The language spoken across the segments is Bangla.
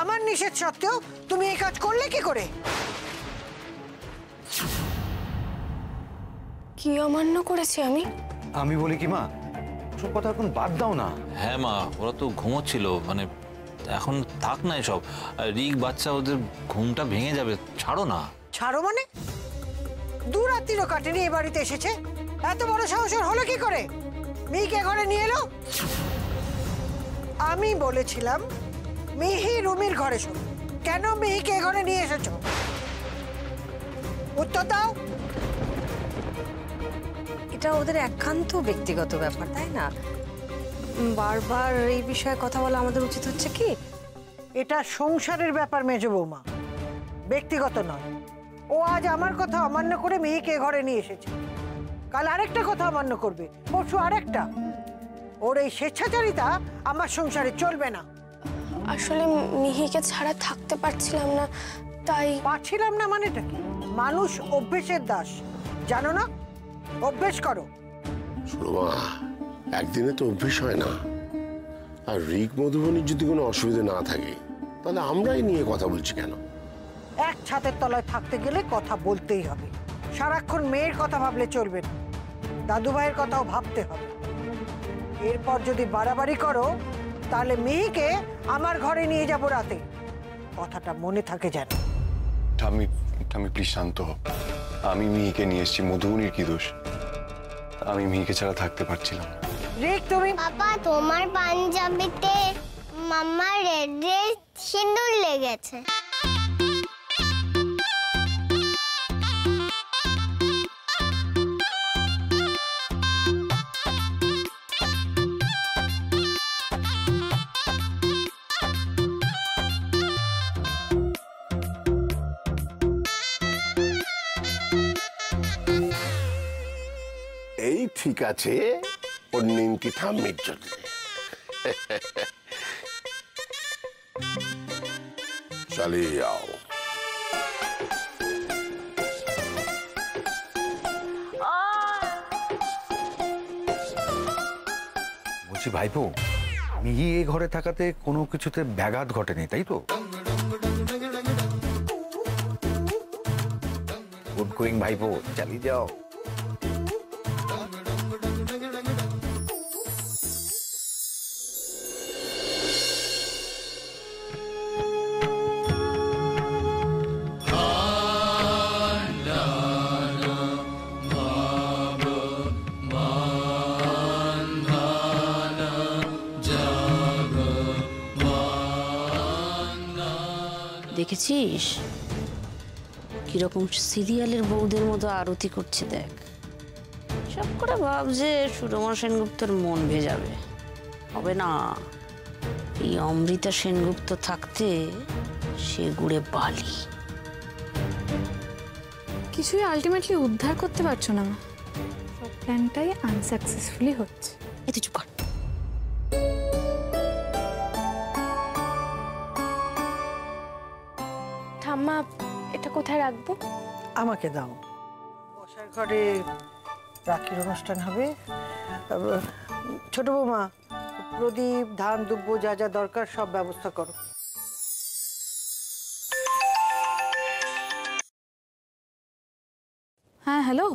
আমার নিষেধ সত্ত্বেও তুমি এই কাজ করলে কি করে? কি অমান্য করেছি আমি? আমি বলি কি মা, সব কথা এখন বাদ দাও না। হ্যাঁ মা, ওরা তো ঘুমোচ্ছিল, মানে এখন থাক না এসব। রিক বাচ্চা, ওদের ঘুমটা ভেঙে যাবে, ছাড়ো না। ছাড়ো মানে? দু রাত্রিরও কাটেনি এ বাড়িতে এসেছে, এত বড় সাহসের হলো কি করে? মিহিকে ঘরে নিয়ে এলো। আমি বলেছিলাম মিহি রুমির ঘরে শোন, কেন মিহিকে ঘরে নিয়ে এসেছো? উত্তর দাও। এটা ওদের একান্ত ব্যক্তিগত ব্যাপার, তাই না? বারবার এই বিষয়ে কথা বলা আমাদের উচিত হচ্ছে কি? এটা সংসারের ব্যাপার মেজ বৌমা, ব্যক্তিগত নয়। ও আজ আমার কথা অমান্য করে মিহিকে ঘরে নিয়ে এসেছে, কাল আরেকটা কথা অমান্য করবে, পরশু আরেকটা। ওর এই স্বেচ্ছাচারিতা আমার সংসারে চলবে না। আসলে মিহিকে ছাড়া থাকতে পারছিলাম না, তাই। পারছিলাম না মানেটা কি? মানুষ অভ্যেসের দাস, জানো না? অভ্যেস করো। সুরমা, একদিনে তো অভ্যেস হয় না। আর রিক মধুবনীর যদি কোনো অসুবিধা না থাকে, তাহলে আমরাই নিয়ে কথা বলছি কেন? এক ছাদের তলায় থাকতে গেলে কথা বলতেই হবে। সারাক্ষণ মেয়ের কথা ভাবলে চলবে না, দাদু ভাইয়ের কথাও ভাবতে হবে। এরপর যদি বাড়াবাড়ি করো, তাহলে মিহিকে আমার ঘরে নিয়ে যাব রাতে। কথাটা মনে থাকে যেন। ঠাম্মি, ঠাম্মি প্লিজ শান্ত হও। আমি মিহিকে নিয়ে এসেছি, মধুবনীর কি দোষ? আমি মিহিকে ছাড়া থাকতে পারছিলাম না। রিক, তুমি পাপা, তোমার পাঞ্জাবিতে মাম্মার রেড সিঁদুর লেগেছে। এই ঠিক আছে, ওর নিমকি ঠাম্মির জন্য। চালিয়ে যাও। বলছি ভাইপো, মিহি এই ঘরে থাকাতে কোনো কিছুতে ব্যাঘাত ঘটেনি, তাই তো? গুড গোয়িং ভাইপো, চালিয়ে যাও। দেখেছিস কিরকম সিরিয়ালের বউদের মতো আরতি করছে? দেখ, সব করে ভাব যে সুরমা সেনগুপ্তর মন ভেজাবে। হবে না। এই অমৃতা সেনগুপ্ত থাকতে সে গুড়ে বালি। কিছুই আলটিমেটলি উদ্ধার করতে পারছো না, সব প্ল্যানটাই আনসাকসেসফুলি হচ্ছে। এত চুপ কর। ঠাম্মা, এটা কোথায় রাখবো? আমাকে দাও। বসার ঘরে রাখির অনুষ্ঠান হবে। ছোট বৌমা, প্রদীপ, ধান, দুব্য যা যা দরকার সব ব্যবস্থা করো। হ্যাঁ, হ্যালো।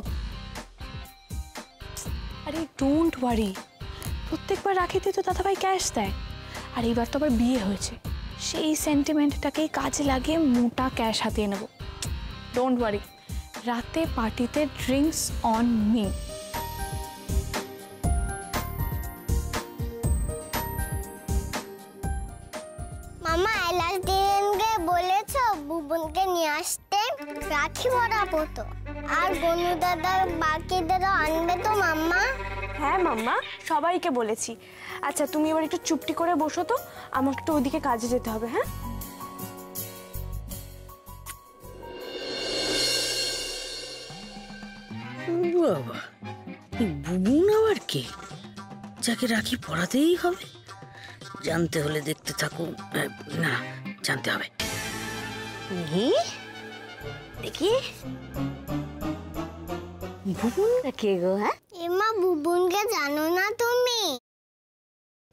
আরে ডোন্ট ওয়ারি, প্রত্যেকবার রাখিতে তো দাদাভাই ক্যাশ দেয়, আর এইবার তো আবার বিয়ে হয়েছে, সেই সেন্টিমেন্টটাকেই কাজে লাগিয়ে মোটা ক্যাশ হাতিয়ে নেব। ডোন্ট ওয়ারি, রাতে পার্টিতে ড্রিঙ্কস অন মি। মামা, লাস্ট দিনকে বলেছো বুবনকে নিয়ে আসতে, রাখি পরাবো তো। আর গনু দাদা বাকিদেরও আনবে তো মাম্মা? হ্যাঁ মাম্মা, সবাইকে বলেছি। আচ্ছা, তুমি এবার একটু চুপটি করে বসো তো, আমাকে একটু ওদিকে কাজে যেতে হবে। হ্যাঁ, বাবা, বুবুন আবার কে? যাকে রাখি পড়াতেই হবে? জানতে হলে দেখতে থাকুন। না, জানতে হবে। দেখি বুবুন কে গো? হ্যাঁ, এমা, বুবুনকে জানো না তুমি?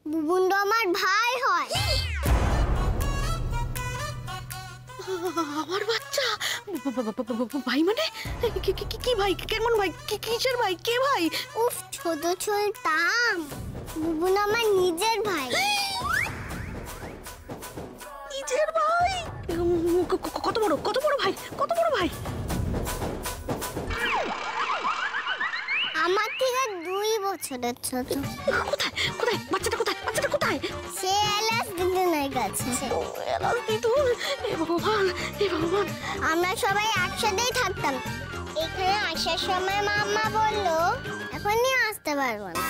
বুবুন তো আমার ভাই হয়। আমার বাচ্চা? ভাই মানে কি ভাই? কেমন ভাই? কিসের ভাই? কে ভাই? উফ, ছোট সুলতান, বুবুন আমার নিজের ভাই। নিজের ভাই? কত বড় ভাই? কত বড় ভাই? আমার থেকে 2 বছরের ছোট। কোথায় বাচ্চাটা? কোথায়? সে এলাস দিদুনের কাছে। দিদুন, এ ভগবান। আমরা সবাই একসাথেই থাকতাম। এখানে আসার সময় মাম্মা বলল এখন নিয়ে আসতে পারবো না।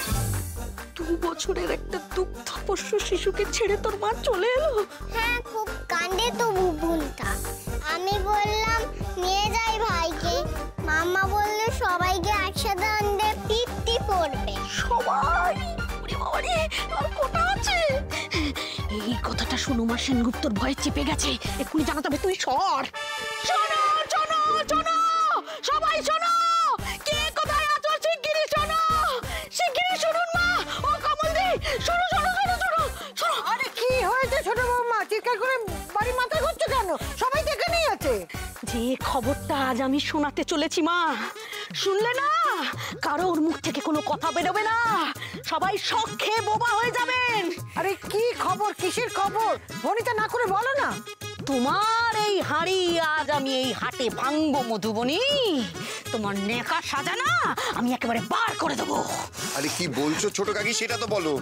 2 বছরের একটা দুগ্ধপোষ্য শিশুকে ছেড়ে তোর মা চলে এলো? হ্যাঁ, খুব কান্দে তো বুবুনটা। আমি বললাম নিয়ে যাই ভাইকে। মাম্মা বলল সবাইকে একসাথে আনলে পিপটি পড়বে। সবাই? আর কোটা আছে? এই কথাটা শুনো মা সেনগুপ্তর ভয়ে চেপে গেছে। এক্ষুনি জানাতে হবে। তুই সর। শোনো সবাই শোনো, কে কোথায় আছো শিগগিরই শোনো। শুনুন মা। ও কমলদি, শোনো। আরে কি হয়েছে ছোট বৌমা? চিৎকার করে বাড়ি মাথায় ঘুরছো কেন? সবাই দেখে নিয়ে আছে। যে খবরটা আজ আমি শোনাতে চলেছি মা, শুনলে না কারোর মুখ থেকে কোনো কথা বেরোবে না। সবাই শক খেয়ে বোবা হয়ে যাবেন। আরে কি খবর? কিসের খবর? ভনিতা না করে বলো না। তোমার এই হাঁড়ি আজ আমি এই হাটে ভাঙবো মধুবনী। তোমার নেকা সাজানা আমি একেবারে বার করে দেবো। আরে কি বলছো ছোট কাকি, সেটা তো বলো।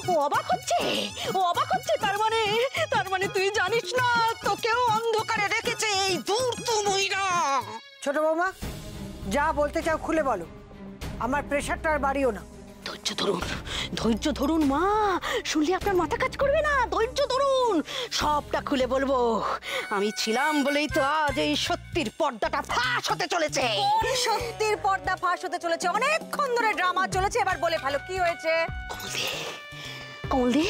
ও অবাক হচ্ছে। তার মানে তুই জানিস না তোকেও অন্ধকারে রেখেছে এই ধূর্ত মহিলা। ছোট বৌমা, যা বলতে চাও খুলে বলো। আমার প্রেশারটা আর বাড়িও না। ধৈর্য ধরুন মা। শুনলে আপনার মাথা কাজ করবে না। ধৈর্য ধরুন, সবটা খুলে বলবো। আমি ছিলাম বলেই তো আজ এই সত্যির পর্দাটা ফাঁস হতে চলেছে। সত্যির পর্দা ফাঁস হতে চলেছে। অনেকক্ষণ ধরে ড্রামা চলেছে, এবার বলে ফেলো কি হয়েছে। কমলদি,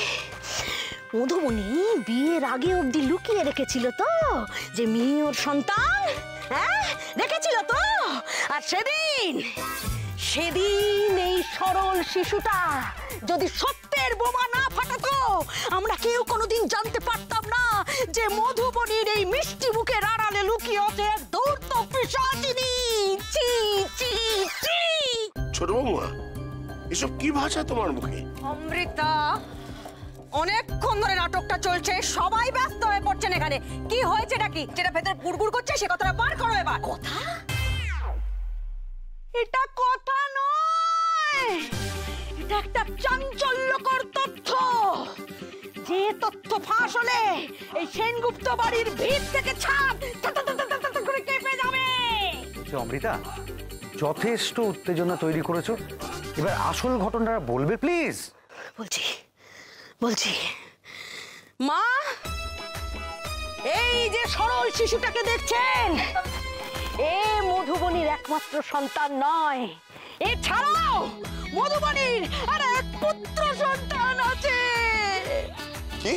মধুবনী বিয়ের আগে অবধি লুকিয়ে রেখেছিল তো যে মেয়ে ওর সন্তান। হ্যাঁ, রেখেছিল তো। আর সেদিন এই সরল শিশুটা যদি সত্যের বোমা না ফাটাতো, আমরা কেউ কোনোদিন জানতে পারতাম না যে মধুবনীর এই মিষ্টি মুখের আড়ালে লুকিয়ে আছে এক ধূর্ত পিশাচিনী। ছোট বৌমা, এসব কি ভাষা তোমার মুখে? অমৃতা, অনেকক্ষণ ধরে নাটকটা চলছে, সবাই ব্যস্ত হয়ে পড়ছেন এখানে। কি হয়েছে নাকি? যেটা ভেতরে গুড়গুড় করছে সে কথাটা বার করো এবার। কথা? এটা কথা নয়, এটা একটা চাঞ্চল্যকর তথ্য। যে তথ্য ফাঁস হলে এই সেনগুপ্ত বাড়ির ভিত থেকে ছাদ করে কেঁপে যাবে। অমৃতা, যথেষ্ট উত্তেজনা তৈরি করেছো, এবার আসল ঘটনাটা বলবে প্লিজ। বলছি মা, এই যে সরল শিশুটাকে দেখছেন, এ মধুবনীর একমাত্র সন্তান নয়। এছাড়াও মধুবনীর আর এক পুত্র সন্তান আছে। কি?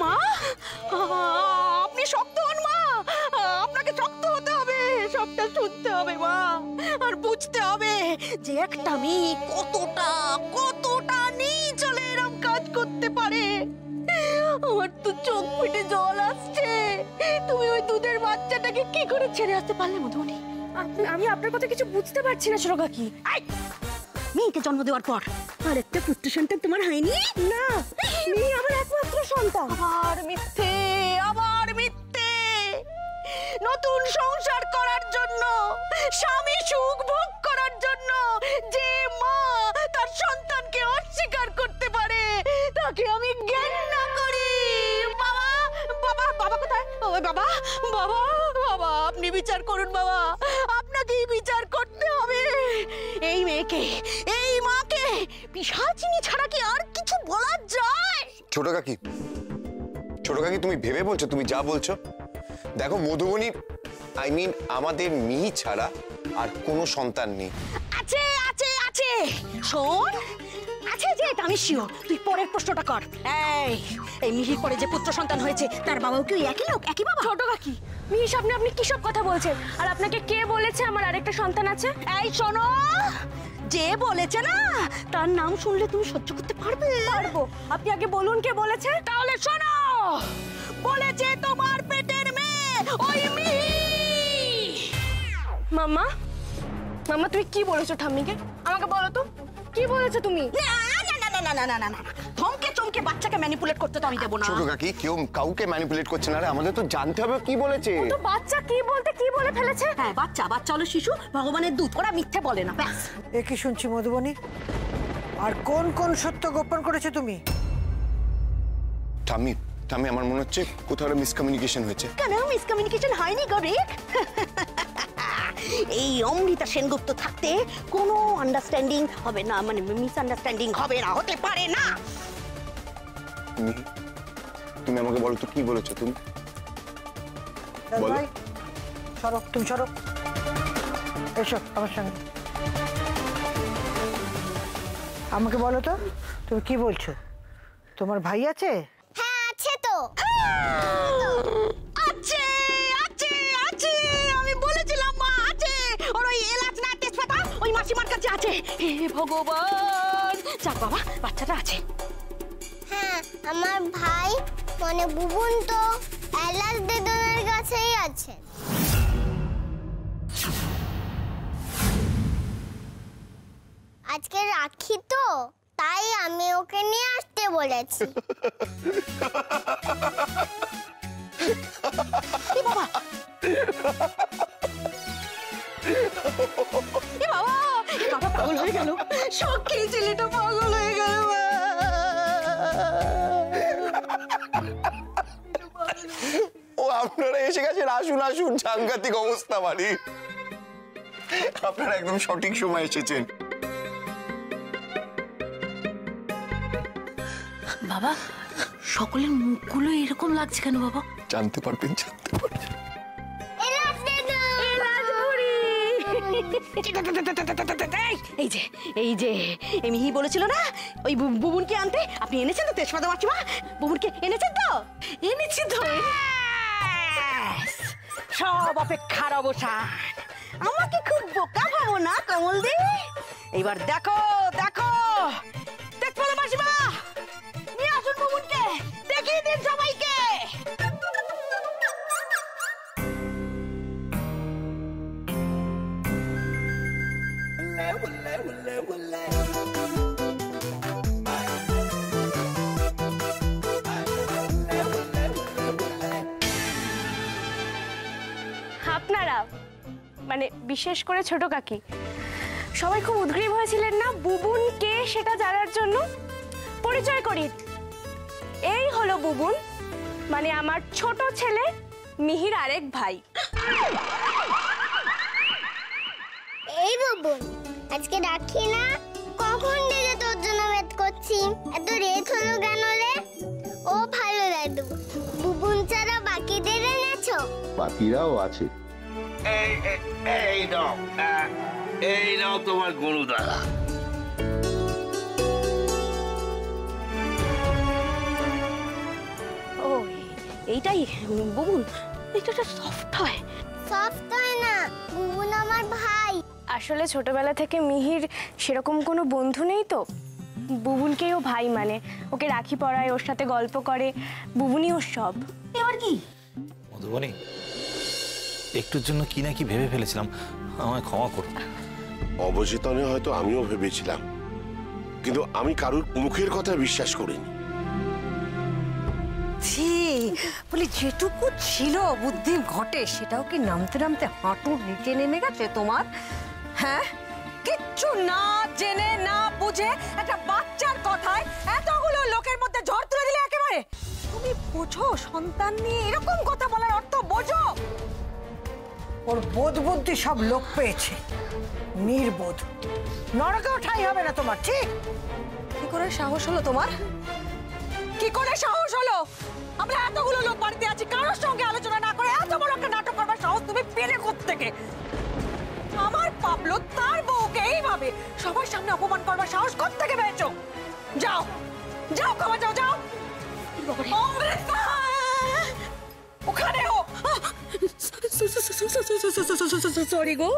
মা, আপনি শক্ত হন মা। আপনাকে শক্ত হতে হবে, সবটা শুনতে হবে মা। আর বুঝতে হবে যে একটা মেয়ে কতটা নিচলে এরকম কাজ করতে পারে। আমার তো চোখ ফেটে জল আসছে। তুমি ওই দুধের বাচ্চাটাকে কি করে ছেড়ে আসতে পারলে মধুবনী? আমি আপনার কথা কিছু বুঝতে পারছি না ছোট কাকি। মেয়েকে জন্ম দেওয়ার পর আর একটা পুত্র সন্তান তোমার হয়নি? না, মেয়ে আমার একমাত্র সন্তান। আবার মিথ্যে। নতুন সংসার করার জন্য, স্বামী সুখ ভোগ করার জন্য যে মা তার সন্তানকে অস্বীকার করতে পারে তাকে আমি ঘৃণা করি। বাবা কোথায়? ওই বাবা, আপনি বিচার করুন বাবা। আপনাকেই বিচার করতে হবে। এই মেয়েকে, এই মাকে পিশাচিনী ছাড়া কি আর কিছু বলা যায়? ছোট কাকি, তুমি ভেবে বলছো? তুমি যা বলছো দেখো, মধুবনী আমাদের মিহি ছাড়া আর কোনো সন্তান নেই। আছে। শোন, আছে যে এটা আমি শিওর। তুই পরের প্রশ্নটা কর। এই মিহির পরে যে পুত্র সন্তান হয়েছে তার বাবাও কি একই লোক, একই বাবা? ছোট কাকি, মিহি সামনে আপনি কি সব কথা বলছেন? আর আপনাকে কে বলেছে আমার আরেকটা সন্তান আছে? এই শোনো, যে বলেছে না তার নাম শুনলে তুমি সহ্য করতে পারবে? পারবো। আপনি আগে বলুন কে বলেছে। তাহলে শোনো, বলেছে তোমার পেটের মেয়ে ওই মিহি। মাম্মা, মাম্মা তুমি কি বলেছো ঠাম্মিকে? আমাকে বলো তো কি বলেছো তুমি? না না না না না না না না, ধমকে চমকে বাচ্চাকে ম্যানিপুলেট করতে তো আমি দেবো না। ছোট কাকি কেউ কাউকে ম্যানিপুলেট করছে না রে, আমাদের তো জানতে হবে কি বলেছে। তো বাচ্চা কি বলতে কি বলে ফেলেছে? হ্যাঁ, বাচ্চা বাচ্চা হলো শিশু, ভগবানের দূত, ওরা মিথ্যে বলে না, ব্যাস। এ কি শুনছি মধুবনী? আর কোন কোন সত্য গোপন করেছো তুমি? ঠাম্মি ঠাম্মি আমার মনে হচ্ছে কোথাও মিসকমিউনিকেশন হয়েছে। কেন মিসকমিউনিকেশন হয়নি গরিক? এই অমৃতা সেনগুপ্ত থাকতে কোনো আন্ডারস্ট্যান্ডিং হবে না, মানে মিসআন্ডারস্ট্যান্ডিং হবে না, হতে পারে না। তুমি আমাকে বলো তো কি বলেছো তুমি? বলো। ভাই সরো, তুমি সরো, এসো আমার সঙ্গে। আমাকে বলো তো তুমি কি বলছো? তোমার ভাই আছে? হ্যাঁ আছে তো। আছে আছে আছে, আমি বলেছিলাম মা আছে। ওর ওই এলাচ না তেজপাতা ওই মাসিমার কাছে আছে। হে ভগবান, যাক বাবা, বাচ্চাটা আছে। হ্যাঁ আমার ভাই মানে বুবুন তো এলাচ দিদুনের কাছেই আছে। আজকে রাখি তো, তাই আমি ওকে নিয়ে আসতে বলেছি। এ বাবা, এ বাবা, বাবা পাগল হয়ে গেল, সত্যি ছেলেটা পাগল হয়ে গেল। ও আপনারা এসে গেছেন, আসুন আসুন, সাংঘাতিক অবস্থা বাড়ি। আপনারা একদম সঠিক সময় এসেছেন। বাবা, সকলের মুখগুলো এরকম লাগছে কেন বাবা? জানতে পারবেন, জানতে পারবেন। এই যে এই যে মিহি বলেছিল না ওই বুবুনকে আনতে, আপনি এনেছেন তো তেজপাতা মাসিমা? বুবুনকে এনেছেন তো? এনেছি তো। সব অপেক্ষার অবসান। আমাকে খুব বোকা ভাবো না কমল দি। এইবার দেখো দেখো, তেজপাতা মাসিমা নিয়ে আসুন বুবুনকে, দেখিয়ে দিন সবাইকে। আপনারা মানে বিশেষ করে ছোট কাকি সবাই খুব উদ্গ্রীব হয়েছিলেন না বুবুন কে সেটা জানার জন্য। পরিচয় করি, এই হলো বুবুন, মানে আমার ছোট ছেলে মিহির আরেক ভাই। এই বুবুন, আজকে রাখি না, কখন থেকে তোর জন্য ওয়েট করছি। এত রেট হলো কেন রে? ও ভালো দাদু, বুবুন ছাড়া বাকিদের এনেছো? বাকিরাও আছে। এই নাও তোমার গরু দাদা। ও এইটাই বুবুন, এটা সফট হয়। সফট হয় না, বুবুন আমার ভাই। আসলে ছোটবেলা থেকে মিহির সেরকম কোনো বন্ধু নেই তো, বুবুনকেই ও ভাই মানে, ওকে রাখি পরায়, ওর সাথে গল্প করে, বুবুনই ওর সব। এবার কি মধুবনী, একটুর জন্য কি না কি ভেবে ফেলেছিলাম, আমায় ক্ষমা করো। অবচেতনে হয়তো আমিও ভেবেছিলাম, কিন্তু আমি কারুর মুখের কথা বিশ্বাস করিনি। ছি, বলি যেটুকু ছিল বুদ্ধি ঘটে সেটাও কি নামতে নামতে হাঁটুর নিচে নেমে গেছে তোমার? হ্যাঁ, কিচ্ছু না জেনে না বুঝে একটা বাচ্চার কথায় এতগুলো লোকের মধ্যে ঝড় তুলে দিলে একেবারে। তুমি বোঝো সন্তান নিয়ে এরকম কথা বলার অর্থ বোঝো? ওর বোধ বুদ্ধি সব লোক পেয়েছে, নির্বোধ। নরকেও ঠাঁই হবে না তোমার, ঠিক? কি করে সাহস হলো তোমার? কি করে সাহস হলো? আমরা এতগুলো লোক বাড়িতে আছি, কারোর সঙ্গে আলোচনা না করে এত বড় একটা নাটক করবার সাহস তুমি পেলে কোত্থেকে? আমার পাবলো তার বউকে এইভাবে সবার সামনে অপমান করবার সাহস কোত্থেকে পেয়েছো? যাও যাও, ক্ষমা যাও, যাও। অমৃতা! ওখানে ও সরি গো।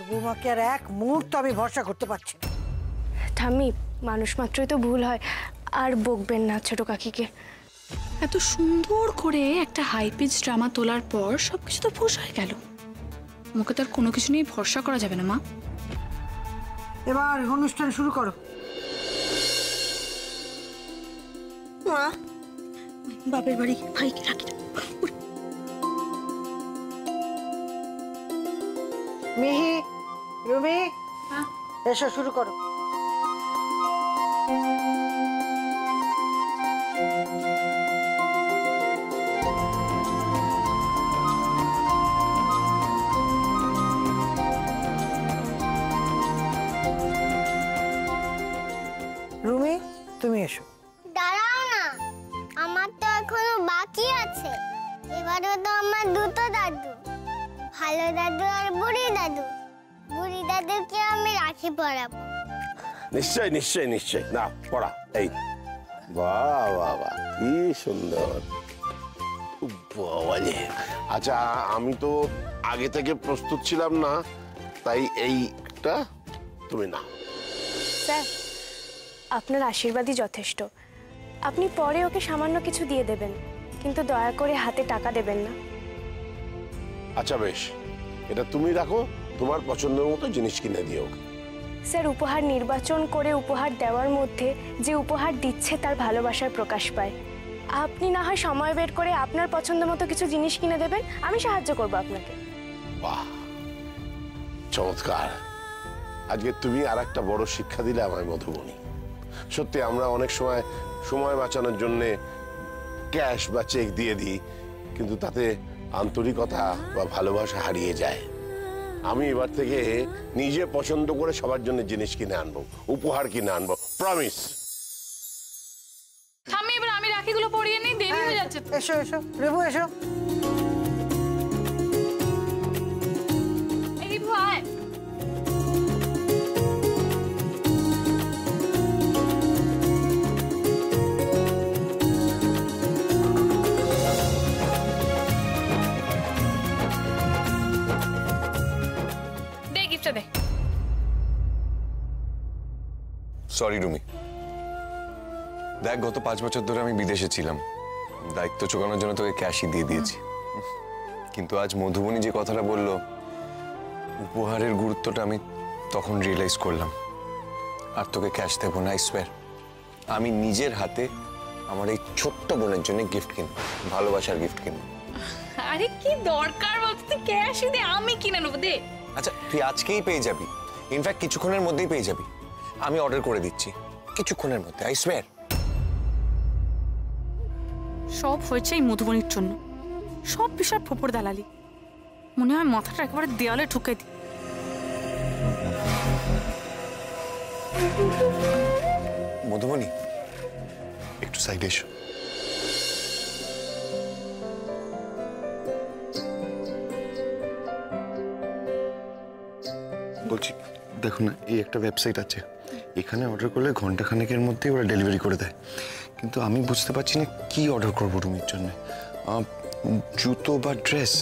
বৌমাকে আর এক মুহূর্ত আমি ভরসা করতে পারছি না। ঠাম্মি, মানুষ মাত্রই তো ভুল হয়, আর বকবেন না ছোট কাকিকে। এত সুন্দর করে একটা হাই পিচ ড্রামা তোলার পর সবকিছু তো ফুস হয়ে গেল। মুখে তার কোনো কিছু নিয়ে ভরসা করা যাবে না মা। এবার অনুষ্ঠান শুরু করো। মা, বাপের বাড়ি ভাইকে রাখি না। মিহি, রুমি, এসো শুরু করো। রুমি, তুমি এসো। দাঁড়াও না, আমার তো এখনো বাকি আছে। এবারও তো আমার দুটো দাদু, ভালো দাদু আর বুড়ি দাদু। বুড়ি দাদুকে আমি রাখি পরাবো। নিশ্চয় নিশ্চয় নিশ্চয়, না পড়া। এই বাহ বাহ বাহ, কি সুন্দর। বাবারে, আচ্ছা আমি তো আগে থেকে প্রস্তুত ছিলাম না, তাই এইটা তুমি না। স্যার, আপনার আশীর্বাদই যথেষ্ট। আপনি পরে ওকে সামান্য কিছু দিয়ে দেবেন, কিন্তু দয়া করে হাতে টাকা দেবেন না। আচ্ছা বেশ, এটা তুমি রাখো, তোমার পছন্দের মতো জিনিস কিনে দিও। স্যার, উপহার নির্বাচন করে উপহার দেওয়ার মধ্যে যে উপহার দিচ্ছে তার ভালোবাসার প্রকাশ পায়। আপনি না হয় সময় বের করে আপনার পছন্দ মতো কিছু জিনিস কিনে দেবেন, আমি সাহায্য করব আপনাকে। বাহ, চমৎকার। আজকে তুমি আর একটা বড় শিক্ষা দিলে আমায় মধুবনী। সত্যি আমরা অনেক সময় বাঁচানোর জন্য ক্যাশ বা চেক দিয়ে দিই, কিন্তু তাতে আন্তরিকতা বা ভালোবাসা হারিয়ে যায়। আমি এবার থেকে নিজে পছন্দ করে সবার জন্য জিনিস কিনে আনবো, উপহার কিনে আনবো, প্রমিস। ঠাম্মি, এবার আমি রাখিগুলো পরিয়ে নিই, দেরি হয়ে যাচ্ছে। এসো এসো রেবু, এসো। এই ভাই, দে গিফটটা দে। সরি রুমি, দেখ গত 5 বছর ধরে আমি বিদেশে ছিলাম, দায়িত্ব চোকানোর জন্য তোকে ক্যাশই দিয়ে দিয়েছি। কিন্তু আজ মধুবনী যে কথাটা বললো, উপহারের গুরুত্বটা আমি তখন রিয়েলাইজ করলাম। আর তোকে ক্যাশ দেবো না, আই সোয়্যার। আমি নিজের হাতে আমার এই ছোট্ট বোনের জন্য গিফট কিনবো, ভালোবাসার গিফট কিনবো। আরে কি দরকার বলতে, তুই ক্যাশই দে, আমি কিনে নেবো, দে। আচ্ছা তুই আজকেই পেয়ে যাবি, ইনফ্যাক্ট কিছুক্ষণের মধ্যেই পেয়ে যাবি। আমি অর্ডার করে দিচ্ছি কিছুক্ষণের মধ্যে, আই সোয়্যার। সব হয়েছে এই মধুবনীর জন্য, সব বিষয় ফোপর দালালি। মনে হয় মাথাটা একেবারে দেয়ালে ঠুকে দি। মধুবনী, একটু সাইডে এসো। বলছি দেখো না, এই একটা ওয়েবসাইট আছে, এখানে অর্ডার করলে ঘন্টাখানেকের মধ্যেই ওরা ডেলিভারি করে দেয়। কিন্তু আমি বুঝতে পারছি না কি অর্ডার করবো রুমির জন্য। জুতো বা ড্রেস?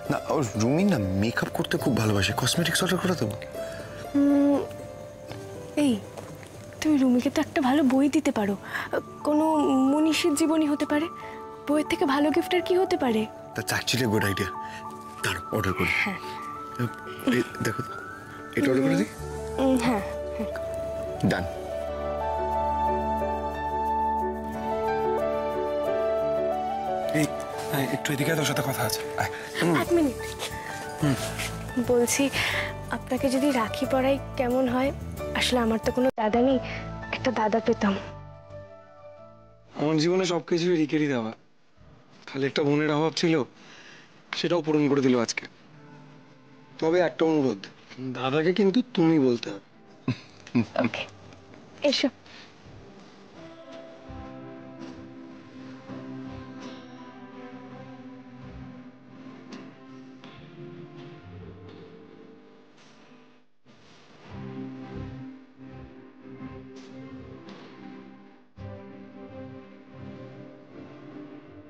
না, রুমি না মেকআপ করতে খুব ভালোবাসে, কসমেটিক্স অর্ডার করে দেবো। এই, তুমি রুমিকে তো একটা ভালো বই দিতে পারো, কোনো মনীষীর জীবনী হতে পারে। বইয়ের থেকে ভালো গিফটের কি হতে পারে? That's actually good idea. দাঁড়াও অর্ডার করি। হ্যাঁ দেখো, এটা অর্ডার করে দিই। হ্যাঁ, ডান। এই একটু এদিকে তোর সাথে কথা আছে। এক মিনিট। বলছি, আপনাকে যদি রাখি পরাই কেমন হয়? আসলে আমার তো কোনো দাদা নেই, একটা দাদা পেতাম। আমার জীবনে সবকিছু রিকেরই দেওয়া, খালি একটা বোনের অভাব ছিল, সেটাও পূরণ করে দিল আজকে। তবে একটা অনুরোধ, দাদাকে কিন্তু তুমি বলতে হবে। ওকে, এসো।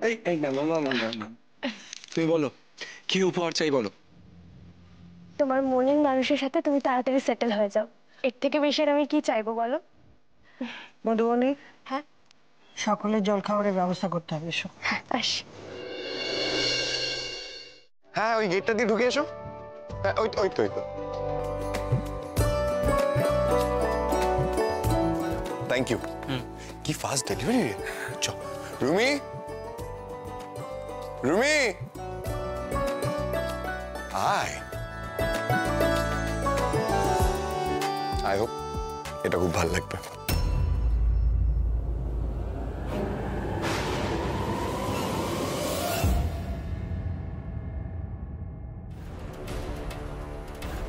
এই না না না না না না, তুমি বলো কি উপহার চাই বলো। তোমার মনের মানুষের সাথে তুমি তাড়াতাড়ি সেটেল হয়ে যাও, এর থেকে বেশি আর আমি কি চাইবো বলো। মধুবনী, হ্যাঁ সকলের জল খাবারের ব্যবস্থা করতে হবে, এসো। আসি। হ্যাঁ ওই গেটটা দিয়ে ঢুকে এসো। হ্যাঁ ওই ওই তো ওই তো। Thank you. কি ফাস্ট ডেলিভারি রে। চ রুমি, রুমি আয়। আই হোপ এটা খুব ভালো লাগবে।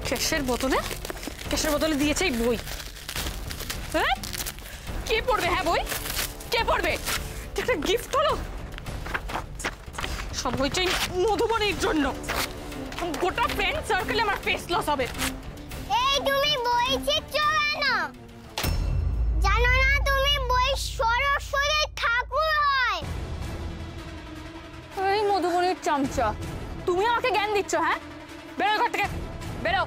ক্যাশের বোতলে দিয়েছে এই বই। হ্যাঁ কে পড়বে? হ্যাঁ বই কে পড়বে? একটা গিফট হলো, সব হয়েছে মধুবনীর জন্য। গোটা ফ্রেন্ড সার্কেলে আমার ফেস লস হবে। এই তুমি বই চিত্র কেন? জানো না তুমি বই সরস্বতী ঠাকুর হয়? এই মধুবনীর চামচা, তুমি আমাকে জ্ঞান দিচ্ছ? হ্যাঁ বেরো ঘর থেকে, বেরো।